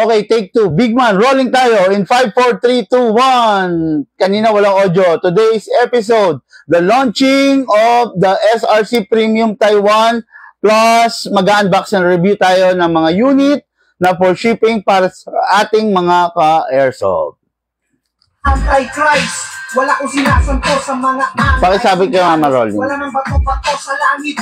Okay, take two. Big man, rolling tayo in 5, 4, 3, 2, 1. Kanina walang audio. Today's episode, the launching of the SRC Premium Taiwan plus mag-unbox and review tayo ng mga unit na for shipping para sa ating mga ka-airsoft. Antichrist, wala kong sinasanto sa mga Pakisabi kayo, Mama Rolling. Wala nang bato-bato sa langit.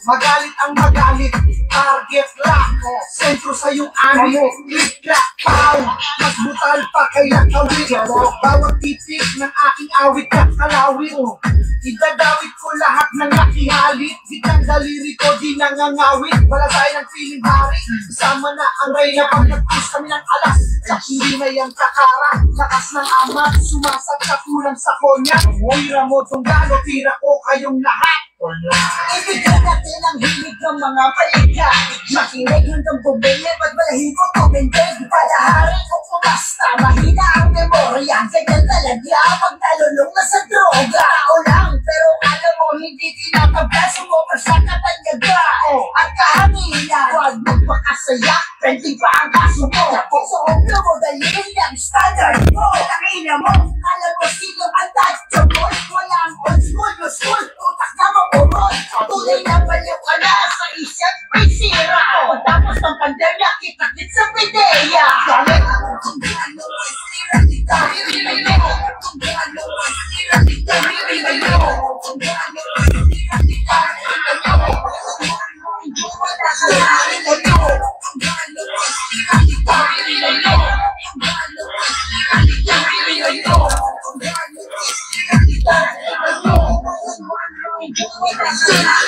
Magalit ang magalit. Target lock. Sentro sa iyong anit. Click, clack, pow. Mas brutal pa kay lakawit. Bawat titik ng aking awit at kalawit. Idadawit ko lahat ng nakihalit. Ditang daliri ko di nangangawit. Wala tayo ng feeling hari. Kasama na ang reyna pag nag-push kami ng alas. Sa hindi na yung kakara. Lakas ng amat. Sumasag sa kulang sa konya. Tira mo tong galo. Tira ko kayong lahat. Ibigay natin ang hilig ng mga palika. Makinig hanggang bumili. Pag malahibo tumindig. Palahari kung kumasta. Mahina ang memorya. Ganyan talaga pag nalulong na sa droga. O lang, pero alam mo hindi tinatabla. Sumobra sa katanyaga. At kahangina, huwag magpakasaya. Pwede pa ang kaso mo. Sa ulo mo, dalhin ang standard mo. Tangina mo, alam mo sino ang tatyo mo. Walang old school, no school. Utak na mo, umon. Tuloy na baliw ka na sa isip, may sira. Pagtapos ng pandemya, kitakit sa pideya. Galing ako kung gaano ang sira kita. Ririli mo kung gaano ang sira kita. Ririli mo kung gaano ang sira kita. Ririli mo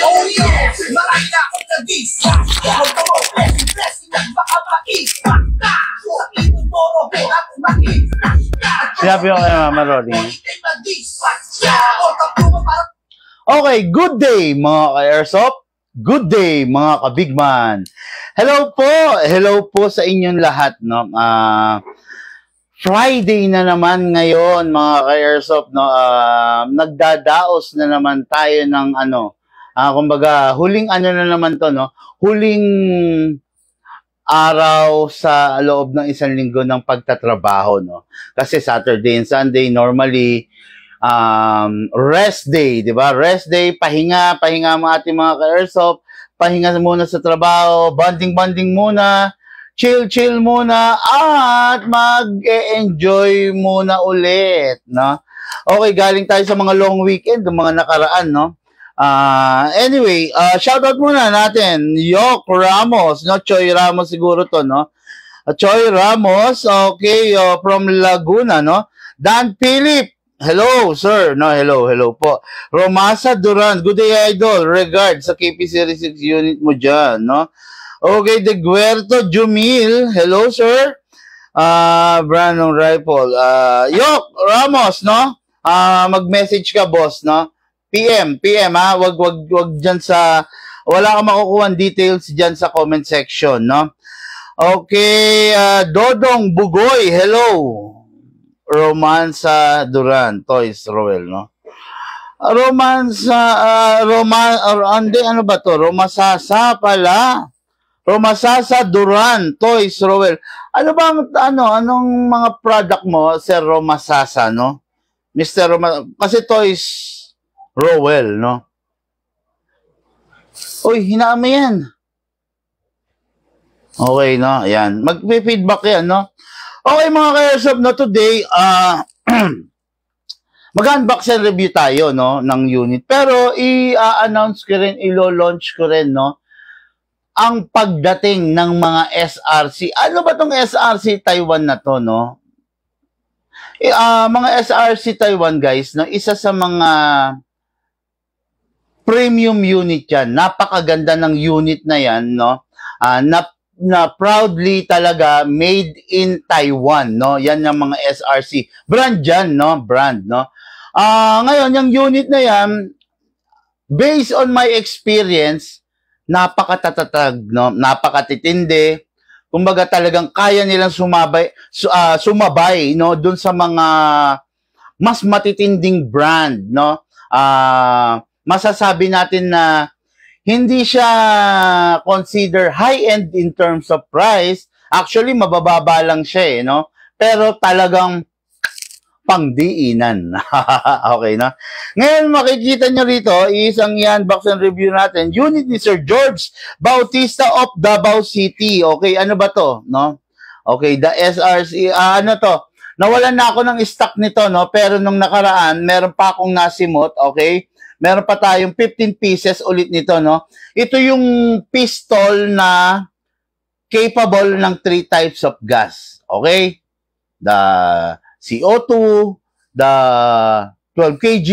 oh yes, marami na akong nag-isa. Huwag ka mo, blessing at baka makita ka. Sa pinuturo ko at makita ka. Sinabi ko kay Mama Rolling. Okay, good day mga ka-airsoft. Good day mga ka-bigman. Hello po sa inyong lahat, no. Friday na naman ngayon mga ka-airsoft, no. Nagdadaos na naman tayo ng kumbaga huling na naman to, no. Huling araw sa loob ng isang linggo ng pagtatrabaho, no. Kasi Saturday and Sunday normally rest day, di ba? Rest day, pahinga mga ating mga ka-airsoft, pahinga muna sa trabaho, bonding muna, chill muna, at mag-enjoy muna ulit, no? Okay, galing tayo sa mga long weekend, mga nakaraan, no? Anyway, shoutout muna natin, Yok Ramos, no? Choy Ramos siguro to, no? Choy Ramos, okay, from Laguna, no? Dan Philip, hello, sir. No, hello po. Romasa Duran, good day, idol. Regards sa KP Series 6 unit mo dyan, no? Okay, De Guerto Jumil, hello, sir. Brandon Rifle. Yok Ramos, no? Mag-message ka, boss, no? PM, ha? Wag dyan sa, wala ka makukuha details dyan sa comment section, no? Okay, Dodong Bugoy, hello. Romansa Duran, Toys Roel, no? Ano ba to? Romasasa pala. Romasasa Duran, Toys Roel. Ano bang, anong mga product mo, Sir Romasasa, no? Mr. Kasi Toys Roel, no? Uy, hinaan mo yan. Okay, no? Ayan. Mag-feedback yan, no? Okay mga ka-airsoft, no, today, mag-unbox and review tayo, no, ng unit. Pero, i-announce ko rin, ilo-launch ko rin, no, ang pagdating ng mga SRC. Ano ba tong SRC Taiwan na to, no? Mga SRC Taiwan, guys, no, isa sa mga premium unit yan. Napakaganda ng unit na yan, no? Na proudly talaga made in Taiwan, no? Yan yung mga SRC. Brand yan, no? Brand, no? Ngayon, yung unit na yan, based on my experience, napakatatag, no? Napakatitindi. Kumbaga talagang kaya nilang sumabay, no? Dun sa mga mas matitinding brand, no? Masasabi natin na hindi siya consider high-end in terms of price Actually, mabababa lang siya, no? Pero talagang pangdiinan. Okay, no? Ngayon, makikita nyo rito, isang i-unbox and review natin. Unit ni Sir George Bautista of Davao City. Okay, ano ba to, no? Okay, the SRC, ano to? Nawalan na ako ng stock nito, no? Pero nung nakaraan, meron pa akong nasimot, okay? Meron pa tayong 15 pieces ulit nito, no? Ito yung pistol na capable ng 3 types of gas, okay? The CO2, the 12 kg,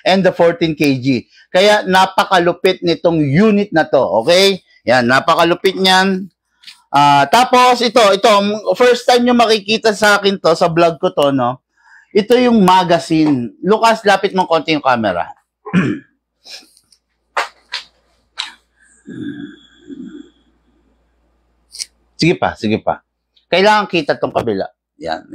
and the 14 kg. Kaya napakalupit nitong unit na to, okay? Yan, napakalupit niyan. Tapos ito, first time nyo makikita sa akin to, sa vlog ko to, no? Ito yung magazine. Lucas, lapit mong konti yung camera. Sige pa. Kailangan kita tong kabila. Yan,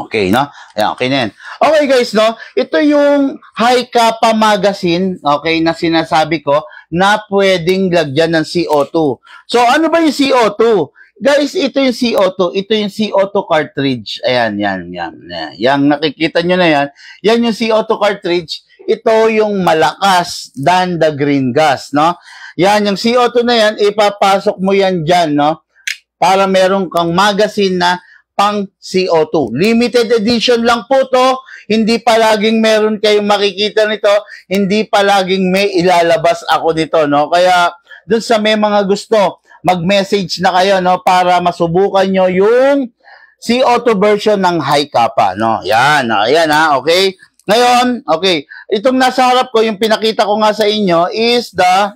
okay, no? Yan, okay na yan. Okay, guys, no? Ito yung High Kappa magazine, okay, na sinasabi ko, na pwedeng lagyan ng CO2. So, ano ba yung CO2? Guys, ito yung CO2. Ito yung CO2 cartridge. Ayan, yan. Yang nakikita nyo na yan. Yan yung CO2 cartridge. Ito yung malakas than the green gas, no? Yan, yung CO2 na yan, ipapasok mo yan dyan, no? Para meron kang magazine na pang CO2. Limited edition lang po to. Hindi palaging meron kayong makikita nito. Hindi palaging may ilalabas ako dito, no? Kaya, dun sa may mga gusto, mag-message na kayo, no? Para masubukan nyo yung CO2 version ng High Kappa, no? Yan, ayan ha, okay? Ngayon, okay, itong nasa harap ko, yung pinakita ko nga sa inyo is the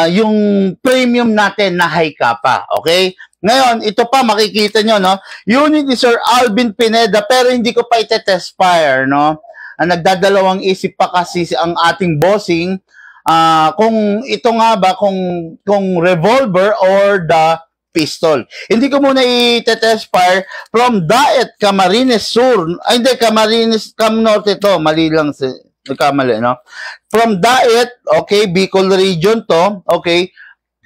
yung premium natin na High Kappa, okay? Ngayon, ito pa makikita nyo, no? Unit ni Sir Alvin Pineda, pero hindi ko pa ite-test fire, no? Nagdadalawang isip pa kasi ang ating bossing, kung ito nga ba, kung revolver or the pistol. Hindi ko muna i-test fire from Daet, Camarines Sur. Ay, hindi, Camarines, Cam Norte to. Mali lang si nagkamali, no? From Daet, okay, Bicol region to, okay,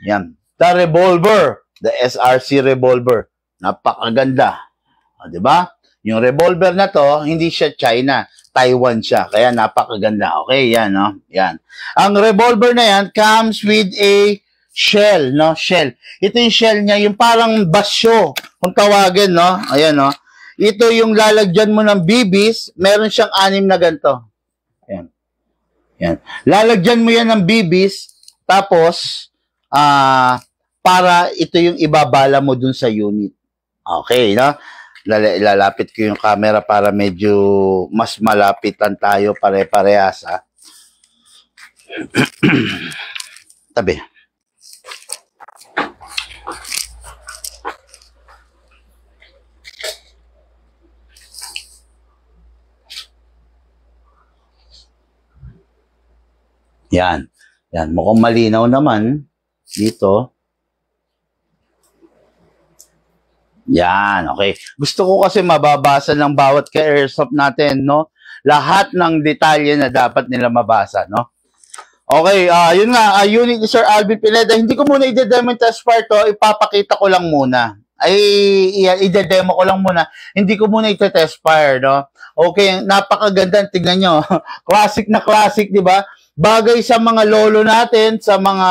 yan. The revolver, the SRC revolver. Napakaganda. Diba? Yung revolver na to, hindi siya China. Taiwan siya. Kaya napakaganda. Okay, yan, no? Yan. Ang revolver na yan comes with a shell, no? Shell. Ito yung shell niya, yung parang basyo, kung tawagin, no? Ayan, no? Ito yung lalagyan mo ng bibis, meron siyang 6 na ganito. Ayan. Yan. Lalagyan mo yan ng bibis, tapos, para ito yung ibabala mo dun sa unit. Okay, no? Ilalapit ko yung camera para medyo mas malapitan tayo pare-parehas, ha? Tabi. Yan. Yan. Mukhang malinaw naman dito. Yan. Okay. Gusto ko kasi mababasa ng bawat ka-airsoft natin, no? Lahat ng detalye na dapat nila mabasa, no? Okay. Yun nga. Unit ni Sir Alvin Pineda. Hindi ko muna i-demo test fire to. Ipapakita ko lang muna. I-demo ko lang muna. Hindi ko muna i-test fire, no? Okay. Napakaganda. Tignan nyo. Classic na classic, di ba? Bagay sa mga lolo natin, sa mga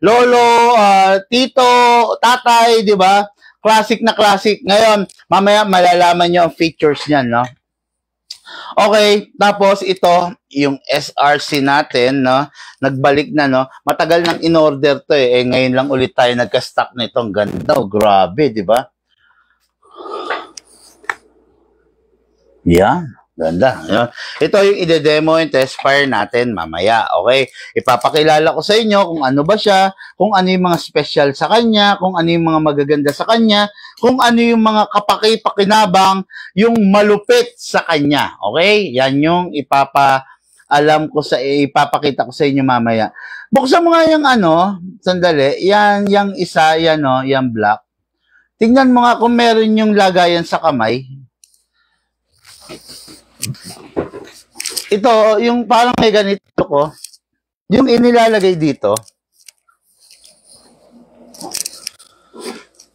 lolo, tito, tatay, di ba? Classic na classic. Ngayon, mamaya malalaman nyo ang features niyan, no? Okay, tapos ito, yung SRC natin, no? Nagbalik na, no? Matagal nang in-order to, eh. Ngayon lang ulit tayo nagka-stock nito. Ang ganda, grabe, di ba? Yan. Ganda. Yun. Ito yung ide-demo yung test fire natin mamaya. Okay? Ipapakilala ko sa inyo kung ano ba siya, kung ano yung mga special sa kanya, kung ano yung mga magaganda sa kanya, kung ano yung mga kapaki-pakinabang, yung malupit sa kanya. Okay? Yan yung ipapakita ko sa inyo mamaya. Buksan mo nga yung sandali, yan, yung isa, yan yung black. Tingnan mo nga kung meron yung lagayan sa kamay. Ito, yung parang may ganito ko, yung inilalagay dito,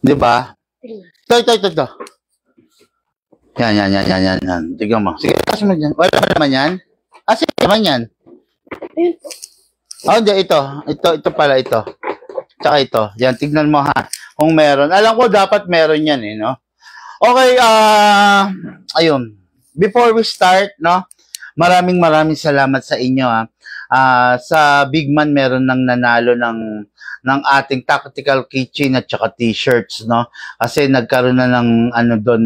Di ba? Ito. Yan. Tignan mo. Sige, kasi mo dyan. Wala naman yan. Sige naman yan. Hindi, ito pala, ito. Tsaka ito. Yan, tignan mo ha. Kung meron. Alam ko, dapat meron yan eh, no? Okay, ayun. Before we start, no? Maraming salamat sa inyo, ha. Sa Big Man, meron nang nanalo ng ating tactical keychain at saka t-shirts, no? Kasi nagkaroon na ng doon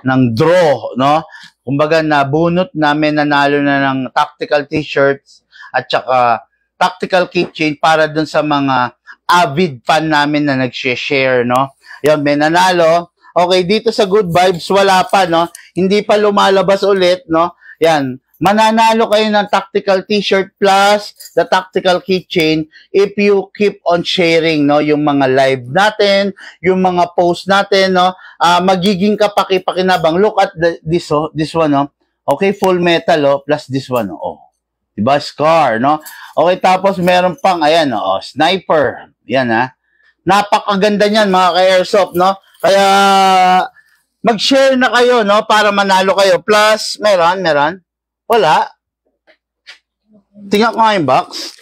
ng draw, no? Kumbaga nabunot namin, nanalo na ng tactical t-shirts at saka tactical keychain para doon sa mga avid fan namin na nag-share, no? Yan, may nanalo. Okay, dito sa Good Vibes wala pa, no? Hindi pa lumalabas ulit, no? Yan. Mananalo kayo ng tactical t-shirt plus the tactical keychain if you keep on sharing, no, yung mga live natin, yung mga post natin, no. Magiging kapaki-pakinabang. Look at this one, no. Okay, Full Metal, oh, plus this one, oh. Diba, Scar, no. Okay, tapos meron pang, ayan, oh, Sniper. Yan, ha. Napakaganda niyan, mga ka-airsoft, no. Kaya mag-share na kayo, no, para manalo kayo. Plus, meron. Wala. Tingnan ko nga yung box.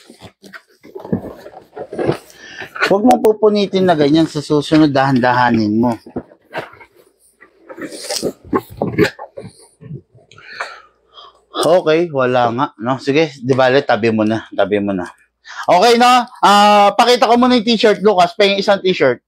Huwag mong pupunitin na ganyan sa susunod, dahan-dahanin mo. Okay, wala nga. No? Sige, di bale, tabi mo na. Okay, no? Pakita ko muna yung t-shirt, Lucas. Pahing isang t-shirt.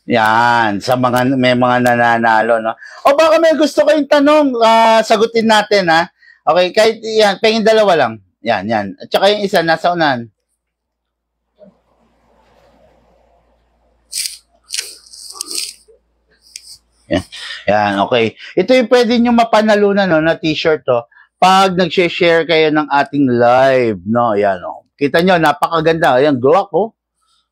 Yan, sa may mga nananalo, no? O baka may gusto kayong tanong, sagutin natin, ha? Okay, kahit yan, pengin dalawa lang. Yan. At saka yung isa, nasa unan. Yan, okay. Ito yung pwede nyo mapanalunan, no, na t-shirt, to. Pag nag-share kayo ng ating live, no? Yan, oh. Kita nyo, napakaganda. Ayan, Glock, oh.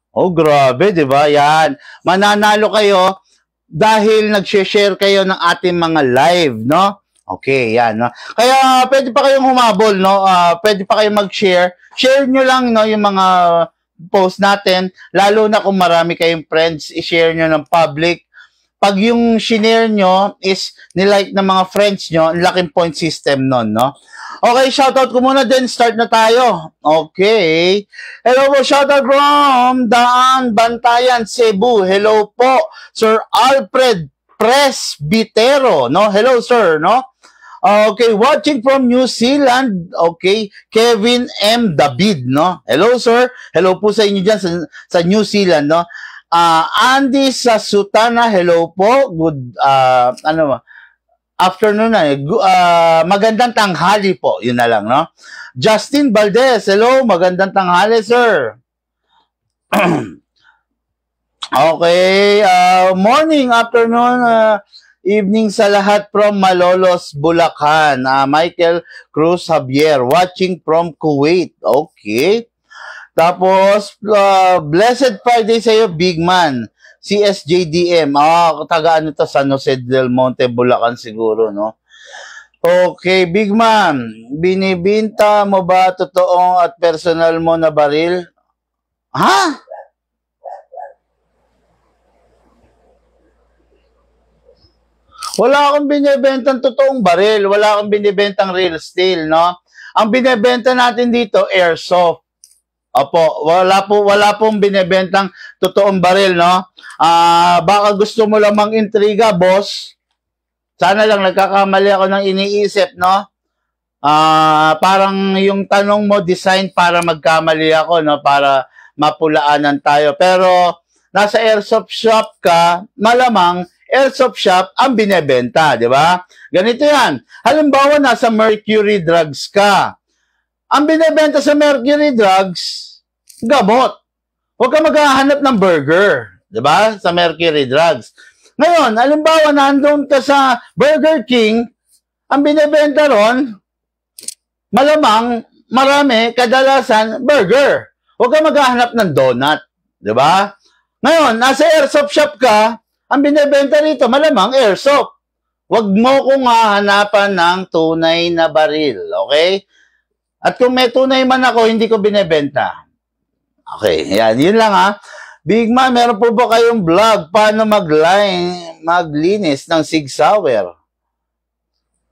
Oh, grabe, di ba? Yan. Mananalo kayo dahil nag-share kayo ng ating mga live, no? Okay, yan, no? Kaya pwede pa kayong humabol, no? Pwede pa kayong mag-share. Share nyo lang, no, yung mga post natin. Lalo na kung marami kayong friends, i-share nyo ng public. Pag yung shinare nyo is nilike ng mga friends nyo, laking point system nun, no? Okay, shoutout ko muna din. Start na tayo. Okay. Hello po, shoutout from Daan, Bantayan, Cebu. Hello po, Sir Alfred Presbitero, no? Hello, sir, no? Okay, watching from New Zealand. Okay, Kevin M. David, no? Hello, sir. Hello po sa inyo dyan sa New Zealand, no? Andy Sasutana, hello po. Good, afternoon na. Magandang tanghali po. Yun na lang, no? Justin Valdez, hello. Magandang tanghali, sir. Okay. Morning, afternoon, evening sa lahat from Malolos, Bulacan. Michael Cruz Javier, watching from Kuwait. Okay. Tapos, Blessed Friday sa iyo, Big Man. CSJDM. Taga ano to, San Jose del Monte, Bulacan siguro, no? Okay, Big Man. Binibinta mo ba totoong at personal mo na baril? Ha? Wala akong binibentang totoong baril. Wala akong binibentang real steel, no? Ang binibenta natin dito, airsoft. Opo, wala pong binebentang totoong baril, no? Baka gusto mo lang mang-intriga, boss. Sana lang nagkakamali ako ng iniisip, no? Parang yung tanong mo, design para magkamali ako, no? Para mapulaanan tayo. Pero, nasa airsoft shop ka, malamang, airsoft shop ang binebenta, di ba? Ganito yan. Halimbawa, nasa Mercury Drugs ka. Ang binebenta sa Mercury Drugs, gamot. Huwag ka maghahanap ng burger. Diba? Sa Mercury Drugs. Ngayon, halimbawa, nandun ka sa Burger King, ang binebenta ron, malamang, marami, kadalasan, burger. Huwag ka maghahanap ng donut. Diba? Ngayon, nasa airsoft shop ka, ang binebenta rito, malamang airsoft. Huwag mo kong hahanapan ng tunay na baril. Okay? At kung may tunay man ako, hindi ko binebenta. Okay, yan. Yun lang, ha. Big Man, meron po ba kayong vlog paano maglinis ng Sig Sauer?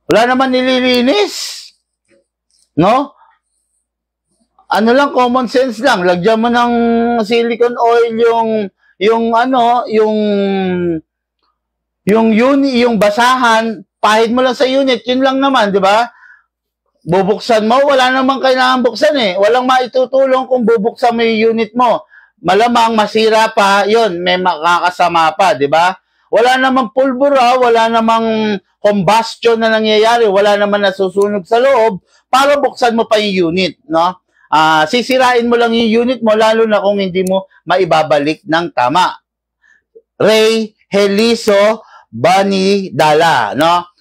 Wala naman nililinis. No? Ano lang, common sense lang. Lagyan mo ng silicone oil yung basahan, pahid mo lang sa unit, yun lang naman, di ba? Bubuksan mo, wala namang kailangan buksan eh. Walang maitutulong kung bubuksan mo yung unit mo. Malamang masira pa, yun, may makakasama pa, di ba? Wala namang pulbura, wala namang combustion na nangyayari, wala namang nasusunog sa loob, para buksan mo pa yung unit, no? Sisirain mo lang yung unit mo, lalo na kung hindi mo maibabalik ng tama. Ray Heliso Bani Dala, no?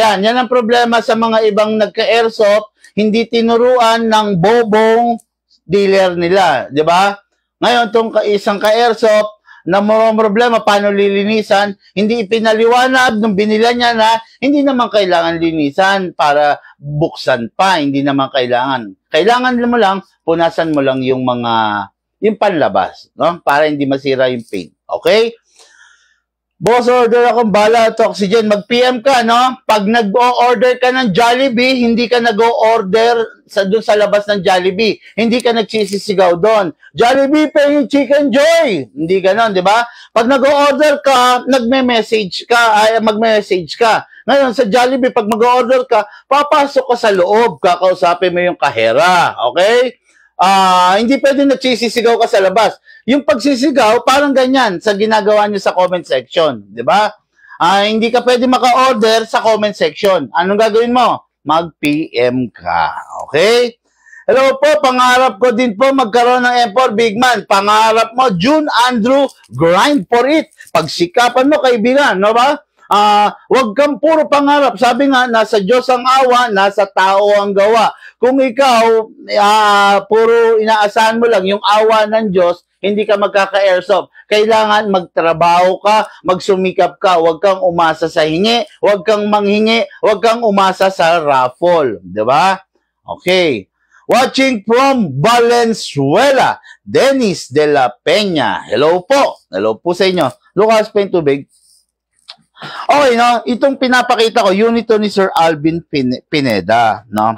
Yan ang problema sa mga ibang nagka-airsoft, hindi tinuruan ng bobong dealer nila, di ba? Ngayon, itong isang ka-airsoft, na problema, paano lilinisan, hindi ipinaliwanag nung binila niya na hindi naman kailangan linisan para buksan pa, hindi naman kailangan. Kailangan mo lang, punasan mo lang yung panlabas, no? Para hindi masira yung paint, okay? Boss, order akong bala at oxygen. Mag-PM ka, no? Pag nag-o-order ka ng Jollibee, hindi ka nag-o-order doon sa labas ng Jollibee. Hindi ka nagsisisigaw doon. Jollibee, paying Chicken Joy. Hindi ganon, di ba? Pag nag-o-order ka, magme-message ka. Ngayon, sa Jollibee, pag mag-o-order ka, papasok ka sa loob. Kakausapin mo yung kahera. Okay? Hindi pwede nagsisisigaw ka sa labas. Yung pagsisigaw, parang ganyan sa ginagawa nyo sa comment section. Di ba? Hindi ka pwede maka-order sa comment section. Anong gagawin mo? Mag-PM ka. Okay? Hello po, pangarap ko din po magkaroon ng M4 Big Man. Pangarap mo, June Andrew, grind for it. Pagsikapan mo, kaibigan. No ba? Huwag kang puro pangarap. Sabi nga, nasa Diyos ang awa, nasa tao ang gawa. Kung ikaw, puro inaasahan mo lang yung awa ng Diyos, hindi ka magkaka-airsoft. Kailangan magtrabaho ka, magsumikap ka. Huwag kang umasa sa hingi, huwag kang manghingi, huwag kang umasa sa raffle. Diba? Okay. Watching from Valenzuela, Dennis de la Peña. Hello po. Hello po sa inyo. Lucas Pentubig. Okay, no? Itong pinapakita ko, unit to ni Sir Alvin Pineda, no?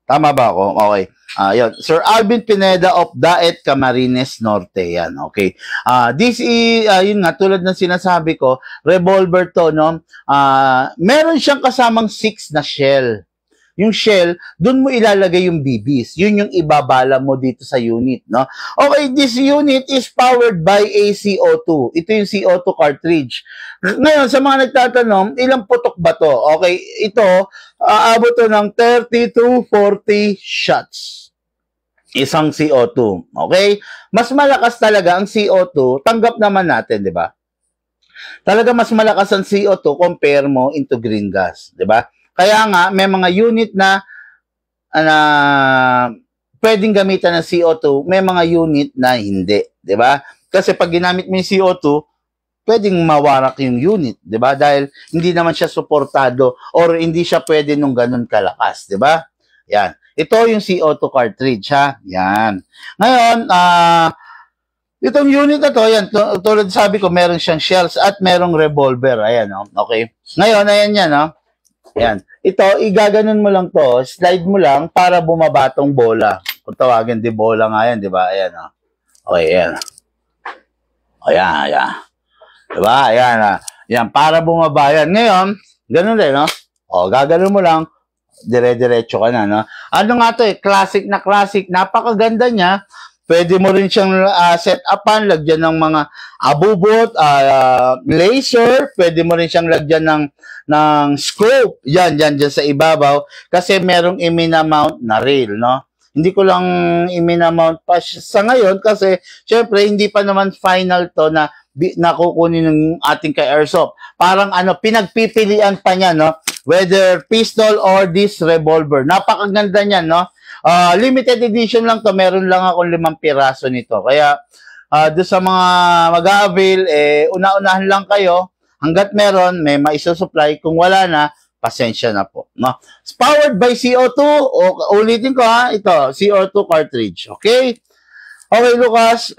Tama ba ako? Okay. Yun. Sir Alvin Pineda of Daet, Camarines Norte. Yan, okay. This is, yun nga, tulad ng sinasabi ko, revolver to, no? Meron siyang kasamang 6 na shell. Yung shell, dun mo ilalagay yung BBs. Yun yung ibabala mo dito sa unit, no? Okay, this unit is powered by a CO2. Ito yung CO2 cartridge. Ngayon, sa mga nagtatanong, ilang putok ba to? Okay, ito, aabot to ng 30 to 40 shots. Isang CO2. Okay? Mas malakas talaga ang CO2. Tanggap naman natin, di ba? Talaga mas malakas ang CO2 compare mo into green gas, di ba? Kaya nga, may mga unit na pwedeng gamitan ng CO2, may mga unit na hindi, di ba? Kasi pag ginamit mo yung CO2, pwedeng mawarak yung unit, di ba? Dahil hindi naman siya suportado or hindi siya pwede nung ganun kalakas, di ba? Yan. Ito yung CO2 cartridge, ha? Yan. Ngayon, itong unit na to, yan, tulad sabi ko, meron siyang shells at merong revolver. Ayan, no? Okay. Ngayon, ayan yan, no? Yan. Ito, igaganon mo lang to, slide mo lang para bumaba tong bola. Kung tawagin, di bola nga yan, di ba? Ayan, no? Okay, ayan. Ayan, ayan. Di ba? Ayan, yan, para bumaba yan. Ngayon, ganun din, no? O, gaganon mo lang, dire-diretso ka na, no? Ano nga to eh, classic na classic, napakaganda niya. Pwede mo rin siyang set-upan, lagyan ng mga abubot, laser, pwede mo rin siyang lagyan ng scope, yan sa ibabaw, kasi merong i-mount na rail, no? Hindi ko lang i-mount pa sa ngayon, kasi syempre, hindi pa naman final to na kukunin ng ating ka-airsoft. Parang pinagpipilian pa niya, no? Whether pistol or this revolver. Napakaganda niyan, no? Limited edition lang to, meron lang akong 5 piraso nito. Kaya, doon sa mga mag-avail, una-unahan lang kayo. Hanggat meron, may maisusupply. Kung wala na, pasensya na po. No? It's powered by CO2. Ulitin ko ha, ito, CO2 cartridge. Okay? Okay, Lucas,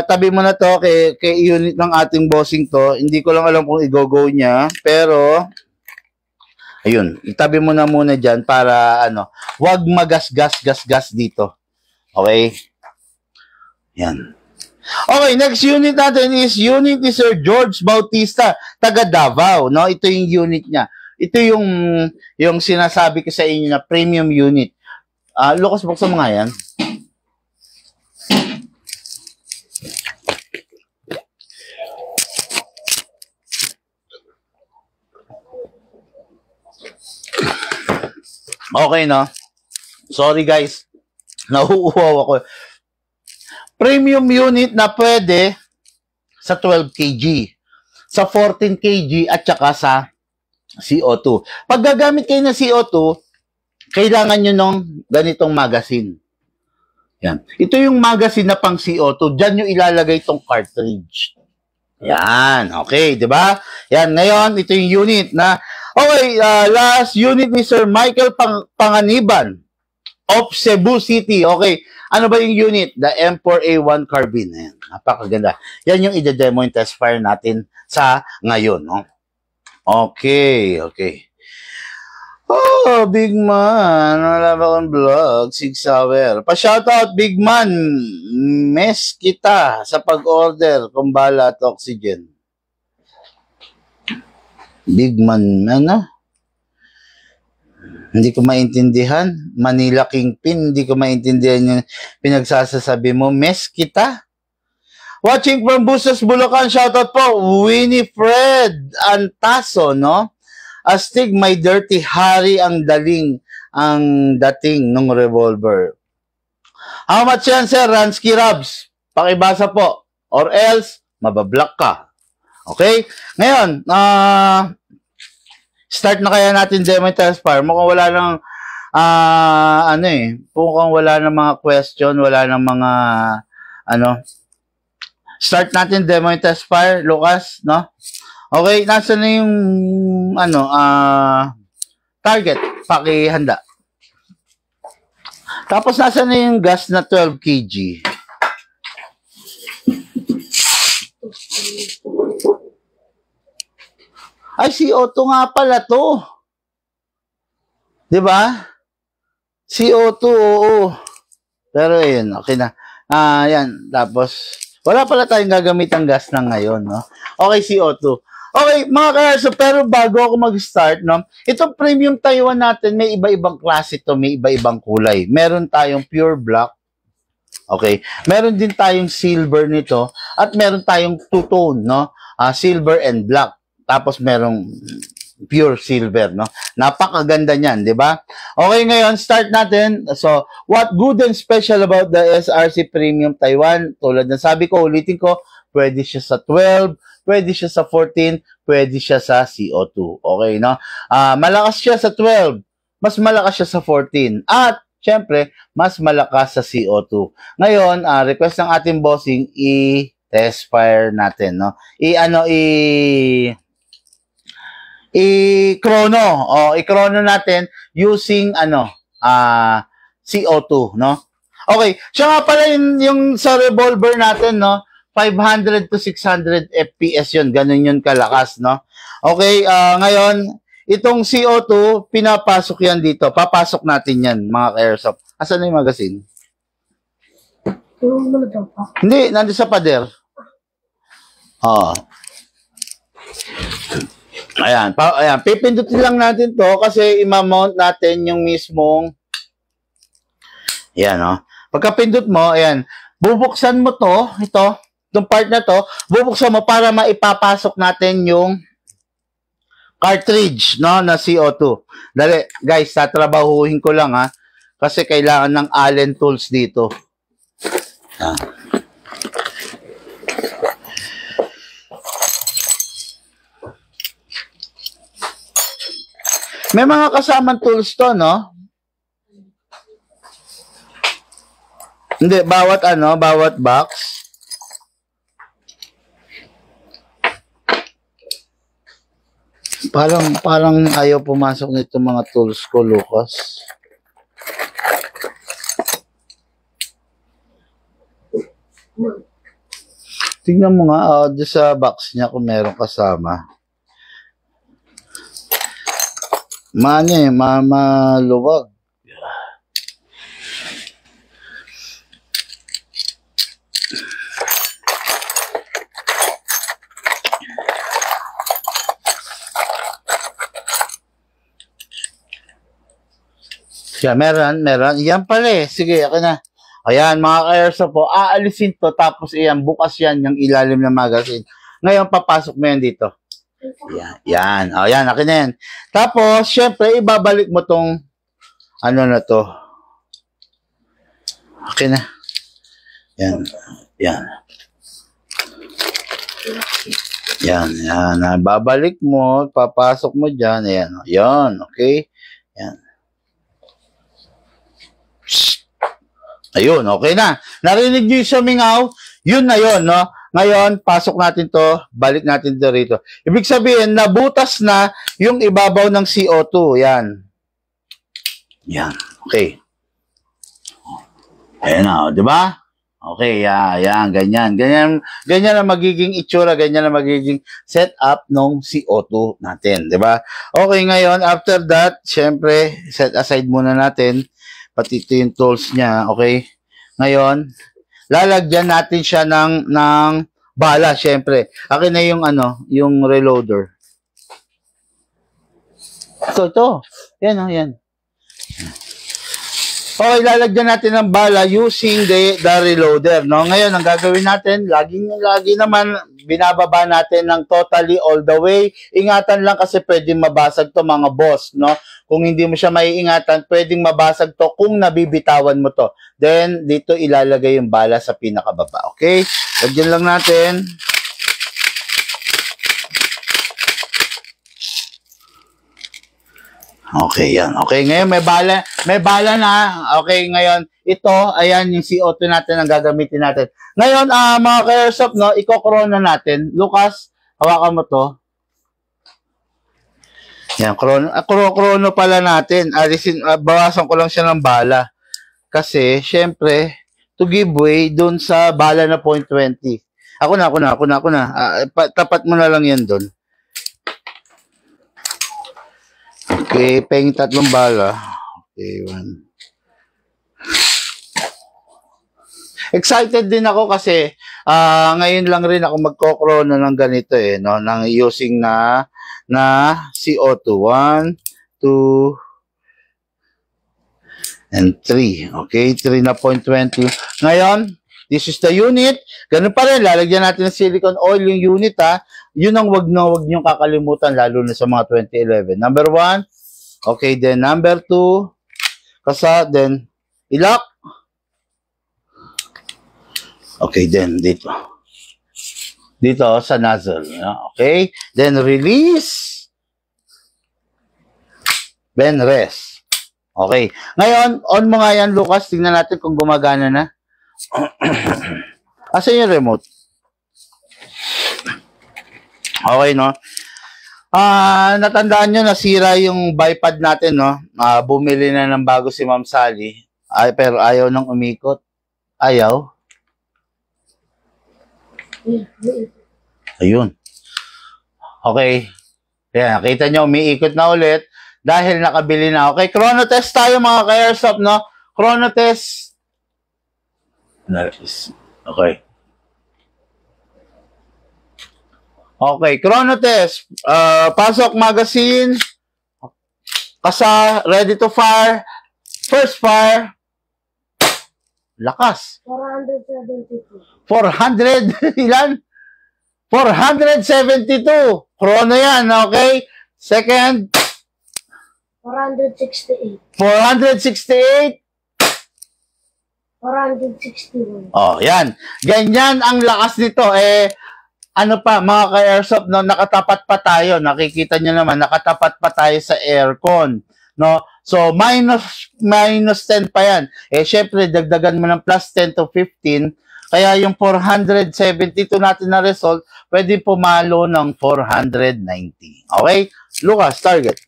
tabi mo na to kay unit ng ating bossing to. Hindi ko lang alam kung i-go niya, pero ayun, itabi mo na muna dyan para wag magasgas-gasgas dito. Okay? Yan. Okay, next unit natin is unit ni Sir George Bautista, taga Davao, no? Ito yung unit niya. Ito yung sinasabi ko sa inyo na premium unit. Lucas, buksan mo nga yan. Okay, no? Sorry, guys. Nauuhaw ako. Premium unit na pwede sa 12 kg, sa 14 kg, at saka sa CO2. Pag gagamit kayo ng CO2, kailangan nyo ng ganitong magazine. Yan. Ito yung magazine na pang CO2. Diyan nyo ilalagay itong cartridge. Yan. Okay, di ba? Yan. Ngayon, ito yung unit na okay, last unit ni Sir Michael Panganiban of Cebu City. Okay, ano ba yung unit? The M4A1 carbine. Ayan, napakaganda. Yan yung i-demo yung test fire natin sa ngayon. No? Okay, okay. Oh, Big Man. Wala ba akong vlog? 6 hour. Pa-shoutout, Big Man. Mes kita sa pag-order kung bala at oxygen. Big Man, Hindi ko maintindihan. Manila Kingpin, hindi ko maintindihan yung pinagsasasabi mo. Mes kita. Watching from Bustos, Bulacan, shoutout po, Winifred Antaso, no? Astig, may dirty Harry ang dating ng revolver. How much yan, sir? Ransky Rabs. Pakibasa po. Or else, mabablock ka. Okay? Ngayon, start na kaya natin demo test fire. Mukhang wala nang mukhang wala nang mga question, wala nang mga start natin demo test fire, Lucas, no? Okay, nasa na yung target, pakihanda. Tapos nasa na yung gas na 12 kg. Ay, CO2 nga pala to. 'Di ba? CO2, oo. Pero yun, okay na. Yan. Tapos, wala pala tayong gagamitan gas na ngayon, no? Okay, CO2. Okay, mga ka-so, pero bago ako mag-start, no? Itong premium Taiwan natin, may iba-ibang klase to, may iba-ibang kulay. Meron tayong pure black. Okay. Meron din tayong silver nito. At meron tayong two-tone, no? Silver and black. Tapos merong pure silver, no? Napakaganda niyan, di ba? Okay, ngayon, start natin. So, what good and special about the SRC Premium Taiwan? Tulad ng sabi ko, ulitin ko, pwede siya sa 12, pwede siya sa 14, pwede siya sa CO2. Okay, no? Malakas siya sa 12, mas malakas siya sa 14, at syempre, mas malakas sa CO2. Ngayon, request ng ating bossing, i-test fire natin, no? I-chrono natin using CO2, no? Okay, siya nga pala yung sa revolver natin, no? 500 to 600 FPS yun, ganun yun kalakas, no? Okay, ngayon, itong CO2, pinapasok yan dito. Papasok natin yan, mga ka-airsoft. Asan na yung magazine? Hindi, nandun sa pader. Ayan, pipindutin lang natin to kasi i-mount natin yung mismong ayan, no? Pagka-pindot mo, ayan, bubuksan mo to, itong part na to, bubuksan mo para maipapasok natin yung cartridge, no, na CO2. Dali, guys, tatrabahuhin ko lang, ha, kasi kailangan ng Allen tools dito. May mga kasamang tools to, no? Hindi, bawat box. Parang ayaw pumasok nito mga tools ko, Lucas. Tingnan mo nga, doon sa box niya kung meron kasama. Maluwag. Yeah, meron. Yan pala eh. Sige, ako na. Ayan, mga ka-airsoft po, aalisin to, tapos iyan, bukas yan, yung ilalim ng magazine. Ngayon, papasok mo yan dito. Yan. O, yan, akin na yan. Tapos, syempre, ibabalik mo tong, ano na to. Akin na. Yan. Babalik mo, papasok mo dyan. Ayan. Yan, okay. Yan. Ayun, okay na. Narinig nyo yung sumingaw? Yun na yun, no? Ngayon, pasok natin to, balik natin to rito. Ibig sabihin, nabutas na yung ibabaw ng CO2. Yan. Okay. Ayan na, di ba? Okay, yan, ganyan. Ganyan ang magiging itsura, ganyan ang magiging setup ng CO2 natin, di ba? Okay, ngayon, after that, syempre, set aside muna natin. Pati ito yung tools niya, okay? Ngayon, lalagyan natin siya ng bala, syempre. Akin na yung yung reloader. Ito. Yan. Okay, lalagyan natin ng bala using the reloader, no? Ngayon, ang gagawin natin, lagi naman binababa natin ng totally all the way. Ingatan lang kasi pwedeng mabasag to, mga boss, no? Kung hindi mo siya maiingatan, pwedeng mabasag to kung nabibitawan mo to. Then, dito ilalagay yung bala sa pinakababa, okay? Lagyan lang natin. Okay, yan. Okay, ngayon may bala na. Okay, ngayon, ito, ayan yung CO2 natin ang gagamitin natin. Ngayon, mga ka-airsoft, no, iko-corona natin. Lucas, hawakan mo to. Yan, krono pala natin. Bawasan ko lang siya ng bala. Kasi, syempre, to give way dun sa bala na 0.20. Ako na. Tapat mo na lang yan dun. Okay, pahing 3 bala. Okay, 1. Excited din ako kasi ngayon lang rin ako magko-corona ng ganito no, ng using na CO2. 1, 2, and 3. Okay, 3 na 0.20. Ngayon, this is the unit. Ganun pa rin, lalagyan natin ng silicone oil yung unit Yun ang wag niyong kakalimutan lalo na sa mga 2011. Number 1. Okay, then number 2. Then ilock. Okay, then dito sa nozzle. Okay, then release. Then rest. Okay. Ngayon, on mo nga yan, Lucas. Tingnan natin kung gumagana na. Asan yung remote? Okay, no? Natandaan nyo, nasira yung bipod natin, no? Bumili na ng bago si Ma'am Sally. Pero ayaw nang umikot. Ayaw. Ayun. Okay. Kaya, kita nyo, umiikot na ulit dahil nakabili na. Okay, chrono test tayo, mga ka-airsoft, no? Chrono test. Okay. Okay, chrono test. Pasok magazine. Kasa, ready to fire. First fire. Lakas. 472. 400, ilan? 472. Chrono yan, okay? Second. 468. 468. 461. Oh, yan. Ganyan ang lakas nito. Ano pa, mga ka-airsoft, no, nakatapat pa tayo. Nakikita nyo naman, nakatapat pa tayo sa aircon. No? So, minus 10 pa yan. Syempre, dagdagan mo ng plus 10 to 15. Kaya yung 472 natin na result, pwede pumalo ng 490. Okay? Lucas, target.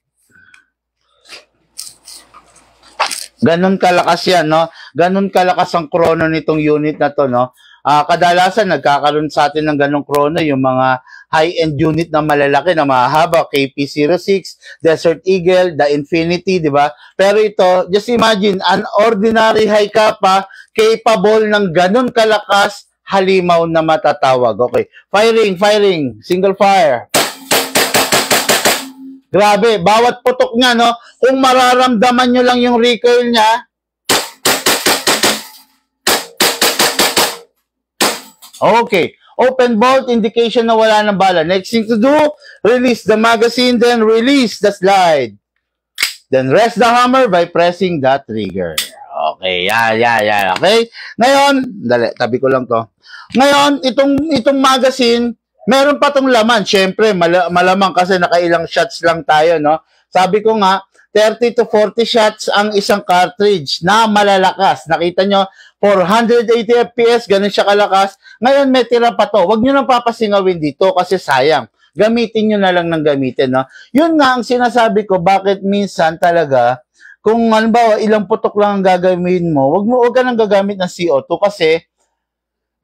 Ganun kalakas yan, no? Ganun kalakas ang chrono nitong unit na to, no? Kadalasan nagkakaroon sa atin ng ganong chrono yung mga high-end unit na malalaki na mahahaba, KP06, Desert Eagle, The Infinity, di ba? Pero ito, just imagine, an ordinary high kappa capable ng ganon kalakas, halimaw na matatawag. Okay, firing, single fire. Grabe, bawat putok niya, no? Kung mararamdaman nyo lang yung recoil niya, okay. Open bolt, indication na wala ng bala. Next thing to do, release the magazine, then release the slide. Then rest the hammer by pressing the trigger. Okay, yan. Okay? Ngayon, dali, tabi ko lang to. Ngayon, itong magazine, meron pa tong laman. Siyempre, malamang kasi nakailang shots lang tayo, no? Sabi ko nga, 30 to 40 shots ang isang cartridge na malalakas. Nakita nyo, 480 FPS, ganun siya kalakas. Ngayon, may tira pa to. Huwag nyo nang papasingawin dito kasi sayang. Gamitin nyo na lang ng gamitin, no? Yun nga ang sinasabi ko, bakit minsan talaga, kung halimbawa, ilang putok lang ang gagawin mo, huwag ka nang gagamit ng CO2 kasi,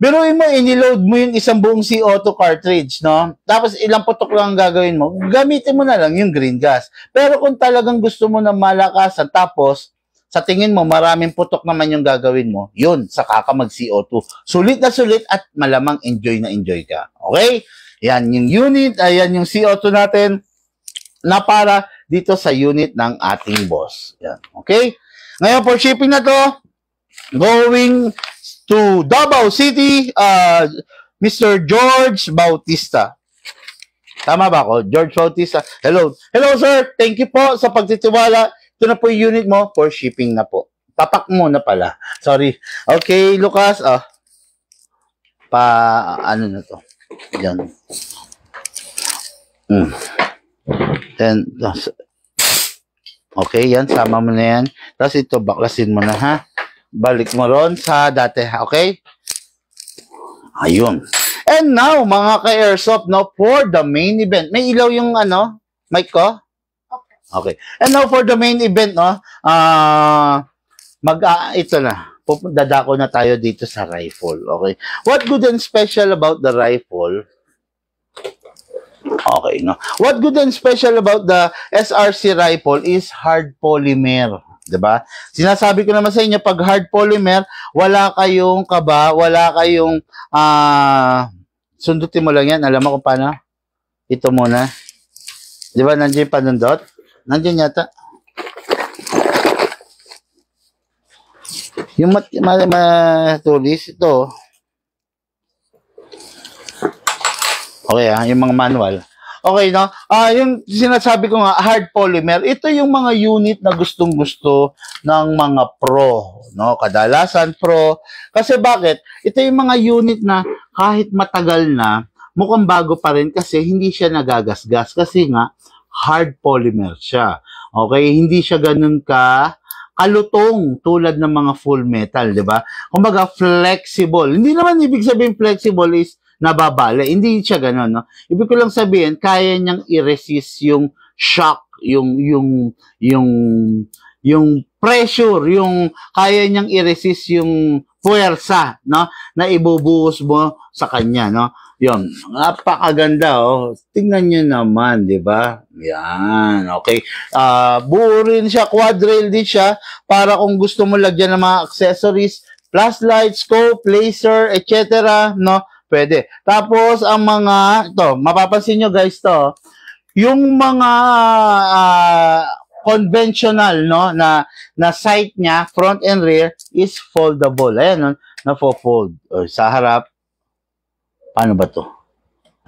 biruin mo, iniload mo yung isang buong CO2 cartridge, no? Tapos ilang putok lang ang gagawin mo, gamitin mo na lang yung green gas. Pero kung talagang gusto mo na malakasan, tapos, sa tingin mo, maraming putok naman yung gagawin mo, yun, saka ka mag-CO2. Sulit na sulit at malamang enjoy na enjoy ka. Okay? Yan yung unit, ayan yung CO2 natin na para dito sa unit ng ating boss. Yan. Okay? Ngayon, for shipping na to, going to Davao City, Mr. George Bautista. Tama ba ako? George Bautista. Hello. Hello, sir. Thank you po sa pagtitiwala. Ito na po yung unit mo for shipping na po. Tapak mo na pala. Sorry. Okay, Lucas. Ano na to? Yan. Then, okay, yan. Sama mo na yan. Tapos ito, baklasin mo na, ha? Balik mo ron sa dati, okay? Ayun. And now, mga ka-airsoft, no, for the main event. May ilaw yung, mic ko? Okay. And now, for the main event, no, ito na. Dadako na tayo dito sa rifle, okay? What good and special about the rifle? Okay, no? What good and special about the SRC rifle is hard polymer. Diba? Sinasabi ko naman sa inyo, pag hard polymer, wala kayong kaba, wala kayong, sundutin mo lang yan. Alam mo kung paano? Ito muna. Diba, nandiyan yung panundot? Nandiyan yata. Yung matulis, ito. Okay, yung mga manual. Okay, no? Yung sinasabi ko nga, hard polymer, ito yung mga unit na gustong-gusto ng mga pro, no? Kadalasan pro. Kasi bakit? Ito yung mga unit na kahit matagal na, mukhang bago pa rin kasi hindi siya nagagasgas. Kasi nga, hard polymer siya. Okay? Hindi siya ganun kalutong tulad ng mga full metal, di ba? Kumbaga, flexible. Hindi naman ibig sabihin flexible is nababali. Hindi siya gano'n, no? Ibig ko lang sabihin, kaya niyang i-resist yung shock, yung pressure, kaya niyang i-resist yung puwersa, no? Na ibubuhos mo sa kanya, no? Yun. Napakaganda, oh. Tingnan niyo naman, di ba? Yan, okay. Buo rin siya, quadrail din siya, para kung gusto mo lagyan ng mga accessories, flashlight, scope, laser, etc., no? Pwede. Tapos, ang mga, ito, mapapansin nyo guys to, yung mga conventional, no, na sight niya, front and rear, is foldable. Ayan, no, na-fold. Sa harap, paano ba to?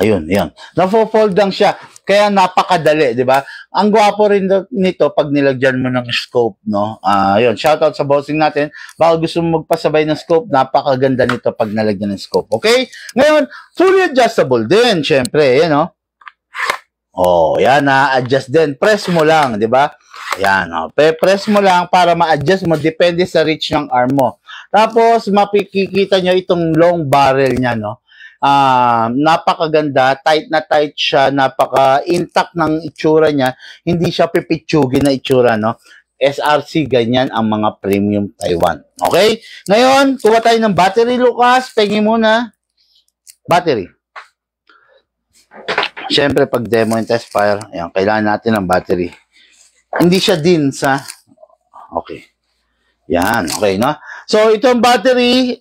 Ayun, yan. Na-fold lang siya. Kaya napakadali, di ba? Ang gwapo rin nito pag nilagyan mo ng scope, no? Ayun, shoutout sa bossing natin. Baka gusto mo magpasabay ng scope, napakaganda nito pag nalagyan ng scope. Okay? Ngayon, fully adjustable din, syempre, yan, no? Oh, yan, na-adjust din. Press mo lang, di ba? Yan, oh. Press mo lang para ma-adjust mo, depende sa reach ng arm mo. Tapos, mapikikita nyo itong long barrel niya, no? Napakaganda, tight na tight siya, napaka-intact ng itsura niya, hindi siya pipitsugin na itsura, no? SRC, ganyan ang mga premium Taiwan. Okay? Ngayon, kuha tayo ng battery, Lucas. Pengi muna. Battery. Siyempre, pag demo and test fire, ayan, kailangan natin ng battery. Hindi siya din sa... Okay. Yan, okay, no? So, itong battery,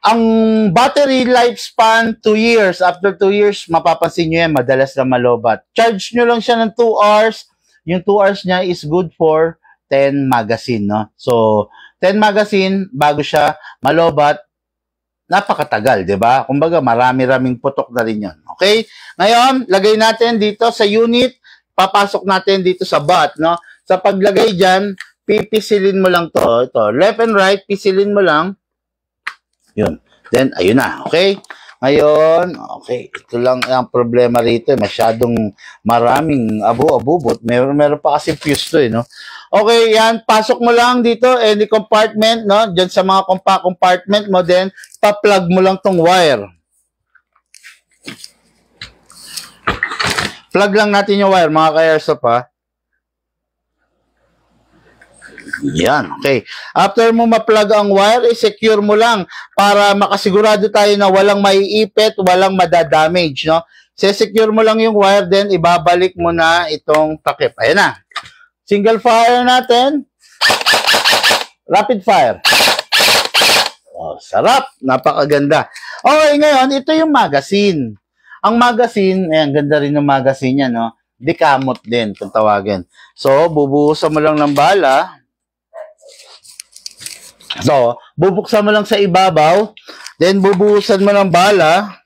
ang battery lifespan, 2 years. After 2 years, mapapansin nyo yan, madalas na malobat. Charge nyo lang siya ng 2 hours. Yung 2 hours niya is good for 10 magazine, no? So, 10 magazine, bago siya malobat, napakatagal, di ba? Kumbaga, marami-raming putok na rin yun. Okay? Ngayon, lagay natin dito sa unit, papasok natin dito sa bot, no? Sa paglagay dyan, pipisilin mo lang to. Ito, left and right, pisilin mo lang. Yun. Then, ayun na. Okay? Ngayon, okay. Ito lang ang problema rito. Masyadong maraming abu-abubot. Meron pa kasi fuse to, no? Okay, yan. Pasok mo lang dito. Any compartment, no? Diyan sa mga compartment mo. Then, pa-plug mo lang tong wire. Plug lang natin yung wire, mga ka-airsoft, ha? Yan, okay. After mo ma-plug ang wire, i-secure mo lang para makasigurado tayo na walang maiipit, walang madadamage, no? Se-secure mo lang yung wire, then ibabalik mo na itong takip. Ayan na. Single fire natin. Rapid fire. Oh, sarap. Napakaganda. Okay, ngayon, ito yung magazine. Ang magazine, ayan, ganda rin ng magazine niya, no? Dekamot din, kung tawagin. So, bubuhusan mo lang ng bala. So, bubuksan mo lang sa ibabaw, then bubuhusan mo ng bala.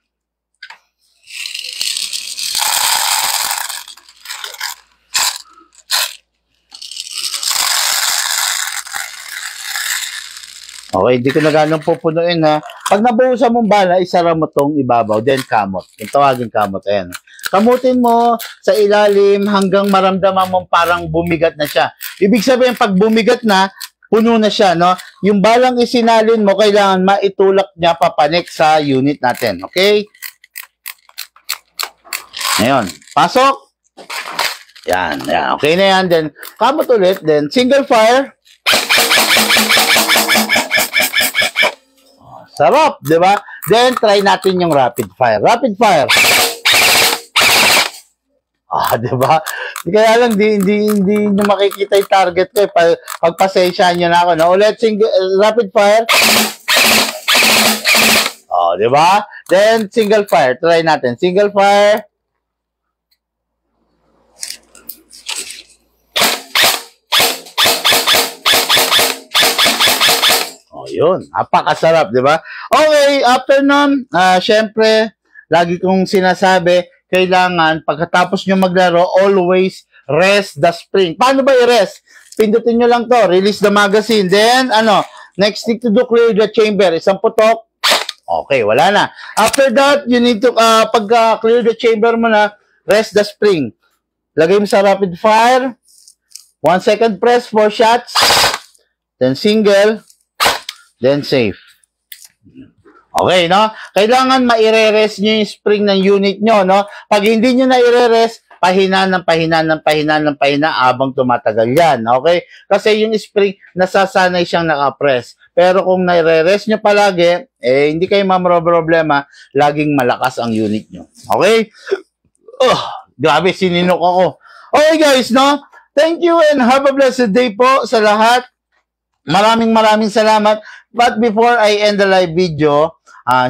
Okay, hindi ko na ganang pupunuin, ha. Pag nabuhusan mong bala, isara mo tong ibabaw, then kamot. Yung tawagin kamot, ayan. Kamutin mo sa ilalim hanggang maramdaman mong parang bumigat na siya. Ibig sabihin, pag bumigat na, puno na siya, no? Yung balang isinalin mo, kailangan maitulak niya papanik sa unit natin. Okay? Ngayon, pasok. Yan, yan. Okay na yan. Then, kamot ulit. Then, single fire. Oh, sarap, di ba? Then, try natin yung rapid fire. Rapid fire. Di ba? Kaya lang, hindi nyo makikita yung target ko. Pagpasensyahan nyo na ako. No? Ulit, rapid fire. Di ba? Then, single fire. Try natin. Single fire. Yun. Napakasarap, di ba? Okay, after nun, syempre, lagi kong sinasabi, kailangan, pagkatapos nyo maglaro, always rest the spring. Paano ba i-rest? Pindutin nyo lang to. Release the magazine. Then, next thing to do, clear the chamber. Isang putok. Okay, wala na. After that, you need to, pag-clear the chamber mo na, rest the spring. Lagay mo sa rapid fire. 1 second press, 4 shots. Then single. Then safe. Okay, no? Kailangan maire-rest nyo yung spring ng unit nyo, no? Pag hindi nyo na ire-rest, pahina habang tumatagal yan, okay? Kasi yung spring, nasasanay siyang nakapress. Pero kung nire-rest nyo palagi, hindi kayo problema, laging malakas ang unit nyo. Okay? Grabe, sininok ako. Okay, guys, no? Thank you and have a blessed day po sa lahat. Maraming salamat. But before I end the live video,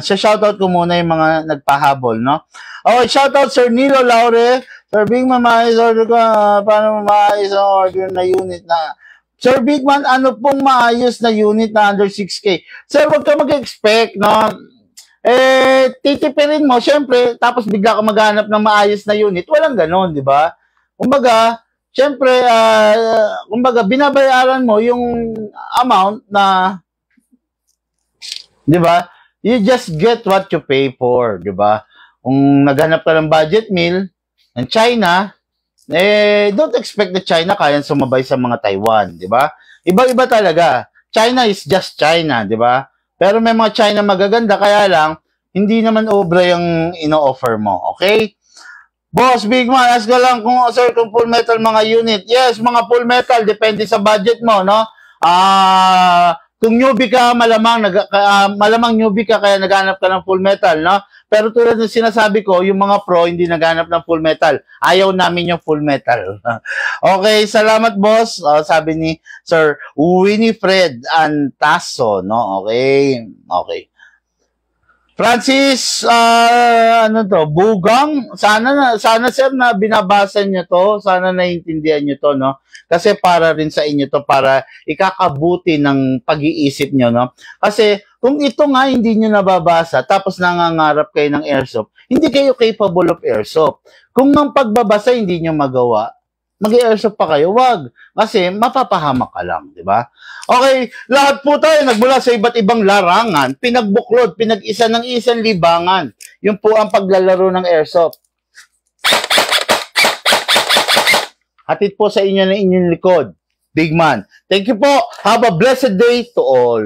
shoutout ko muna yung mga nagpahabol, no? Okay, shoutout Sir Nilo Laure. Sir Big Man, maayos order ko. Paano maayos ang order na unit na? Sir Big Man, ano pong maayos na unit na under 6K? Sir, huwag ka mag-expect, no? Titipirin mo, syempre, tapos bigla ka maghanap ng maayos na unit. Walang ganon, di ba? Kumbaga, syempre, binabayaran mo yung amount na, di ba? You just get what you pay for, di ba? Kung naghanap ka ng budget meal ng China, don't expect that China kayang sumabay sa mga Taiwan, di ba? Iba-iba talaga. China is just China, di ba? Pero may mga China magaganda, kaya lang, hindi naman obra yung ino-offer mo, okay? Boss, Big Man, ask ko lang kung, sir, kung full metal mga unit. Yes, mga full metal, depende sa budget mo, no? Kung newbie ka, malamang newbie ka, kaya naghanap ka ng full metal, no? Pero tulad ng sinasabi ko, yung mga pro, hindi naghanap ng full metal. Ayaw namin yung full metal. Okay, salamat, boss. Sabi ni Sir Winifred Antaso, no? Okay, okay. Francis, Bugang, sana sir na binabasa niyo to, sana naiintindihan niyo to, no? Kasi para rin sa inyo to, para ikakabuti ng pag-iisip niyo, no? Kasi kung ito nga hindi niyo nababasa, tapos nangangarap kayo ng airsoft, hindi kayo capable of airsoft. Kung ang pagbabasa hindi niyo magawa, mag-airsoft pa kayo, wag. Kasi mapapahamak ka lang, di ba? Okay, lahat po tayo nagmula sa iba't ibang larangan, pinagbuklod, pinag-isa ng isang libangan. Yun po ang paglalaro ng airsoft. Hatid po sa inyo ng inyong likod, Big Man. Thank you po. Have a blessed day to all.